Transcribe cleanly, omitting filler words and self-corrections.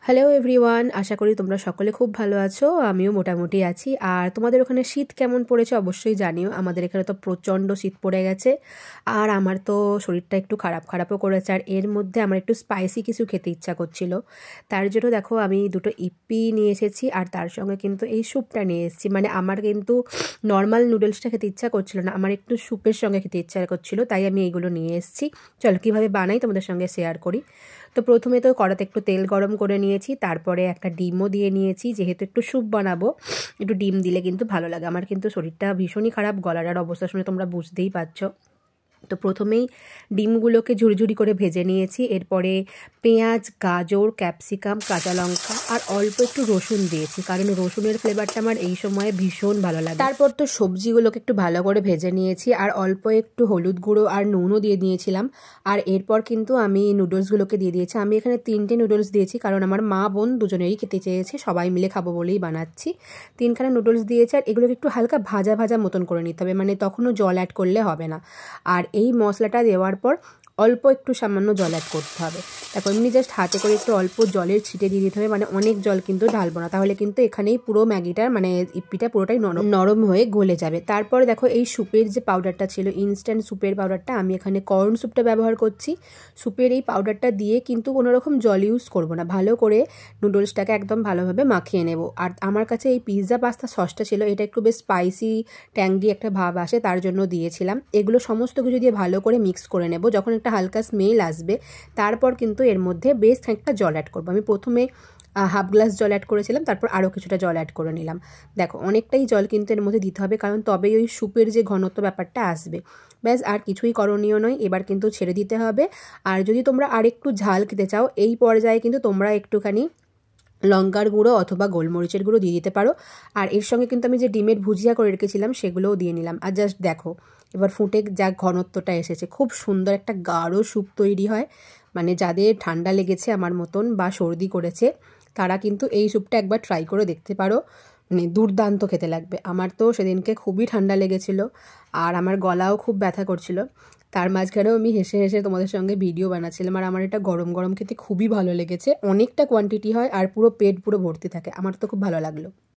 Hello everyone, আশা করি তোমরা সকলে খুব ভালো আছো। আমিও মোটামুটি আছি। আর তোমাদের ওখানে শীত কেমন পড়েছে অবশ্যই জানিও। আমাদের এখানে তো প্রচণ্ড শীত পড়ে গেছে। আর আমার তো শরীরটা একটু খারাপও করেছে। আর এর মধ্যে আমার একটু স্পাইসি কিছু খেতে ইচ্ছা করছিল। তার জন্য দেখো আমি দুটো ইপ্পি নিয়ে এসেছি, আর তার সঙ্গে কিন্তু এই স্যুপটা নিয়ে এসেছি। মানে আমার কিন্তু নর্মাল নুডলসটা খেতে ইচ্ছা করছিল না, আমার একটু স্যুপের সঙ্গে খেতে ইচ্ছা করছিল, তাই আমি এইগুলো নিয়ে এসেছি। চলো কীভাবে বানাই তোমাদের সঙ্গে শেয়ার করি। তো প্রথমে তো কড়াতে একটু তেল গরম করে নিয়েছি, তারপরে একটা ডিমও দিয়ে নিয়েছি। যেহেতু একটু স্যুপ বানাবো, একটু ডিম দিলে কিন্তু ভালো লাগে। আমার কিন্তু শরীরটা ভীষণই খারাপ, গলার অবস্থা শুনে তোমরা বুঝতেই পারছো। তো প্রথমেই ডিমগুলোকে ঝুড়ি করে ভেজে নিয়েছি। এরপরে পেঁয়াজ, গাজর, ক্যাপসিকাম, কাঁচা লঙ্কা আর অল্প একটু রসুন দিয়েছি, কারণ রসুনের ফ্লেভারটা আমার এই সময়ে ভীষণ ভালো লাগে। তারপর তো সবজিগুলোকে একটু ভালো করে ভেজে নিয়েছি, আর অল্প একটু হলুদ গুঁড়ো আর নুনও দিয়ে দিয়েছিলাম। আর এরপর কিন্তু আমি নুডলসগুলোকে দিয়ে দিয়েছি। আমি এখানে 3টে নুডলস দিয়েছি, কারণ আমার মা বোন দুজনেরই খেতে চেয়েছে, সবাই মিলে খাবো বলেই বানাচ্ছি। 3খানা নুডলস দিয়েছি, আর এগুলোকে একটু হালকা ভাজা মতন করে নিতে হবে, মানে তখনও জল অ্যাড করলে হবে না। আর এই মশলাটা দেওয়ার পর অল্প একটু সামান্য জল অ্যাড করতে হবে। তারপর এমনি জাস্ট হাতে করে একটু অল্প জলের ছিটে দিয়ে দিতে হবে, মানে অনেক জল কিন্তু ঢালবো না, তাহলে কিন্তু এখানেই পুরো ম্যাগিটার মানে ইপ্পিটা পুরোটাই নরম হয়ে গলে যাবে। তারপরে দেখো এই স্যুপের যে পাউডারটা ছিল, ইনস্ট্যান্ট স্যুপের পাউডারটা, আমি এখানে কর্ন স্যুপটা ব্যবহার করছি। স্যুপের এই পাউডারটা দিয়ে কিন্তু কোনোরকম জল ইউজ করবো না, ভালো করে নুডলসটাকে একদম ভালোভাবে মাখিয়ে নেব। আর আমার কাছে এই পিৎজা পাস্তা সসটা ছিল, এটা একটু বেশ স্পাইসি ট্যাঙ্গি একটা ভাব আসে, তার জন্য দিয়েছিলাম। এগুলো সমস্ত কিছু দিয়ে ভালো করে মিক্স করে নেব। যখন একটা হালকা স্মেল আসবে, তারপর কিন্তু এর মধ্যে বেশ খানিকটা জল অ্যাড করবো। আমি প্রথমে হাফ গ্লাস জল অ্যাড করেছিলাম, তারপর আরও কিছুটা জল অ্যাড করে নিলাম। দেখো অনেকটাই জল কিন্তু এর মধ্যে দিতে হবে, কারণ তবেই ওই স্যুপের যে ঘনত্ব ব্যাপারটা আসবে। ব্যাস, আর কিছুই করণীয় নয়। এবার কিন্তু ছেড়ে দিতে হবে। আর যদি তোমরা আরেকটু ঝাল খেতে চাও, এই পর্যায়ে কিন্তু তোমরা একটুখানি লঙ্কার গুঁড়ো অথবা গোলমরিচের গুঁড়ো দিয়ে দিতে পারো। আর এর সঙ্গে কিন্তু আমি যে ডিমের ভুজিয়া করে রেখেছিলাম সেগুলোও দিয়ে নিলাম। আর জাস্ট দেখো এবার ফুটে যা ঘনত্বটা এসেছে, খুব সুন্দর একটা গাঢ় স্যুপ তৈরি হয়। মানে যাদের ঠান্ডা লেগেছে আমার মতন বা সর্দি করেছে, তারা কিন্তু এই স্যুপটা একবার ট্রাই করে দেখতে পারো। মানে দুর্দান্ত খেতে লাগবে। আমার তো সেদিনকে খুবই ঠান্ডা লেগেছিল, আর আমার গলাও খুব ব্যথা করছিল। তার মাঝখানেও আমি হেসে তোমাদের সঙ্গে ভিডিও বানাচ্ছিলাম। আর আমার এটা গরম খেতে খুবই ভালো লেগেছে। অনেকটা কোয়ান্টিটি হয়, আর পুরো পেট পুরো ভর্তি থাকে। আমার তো খুব ভালো লাগলো।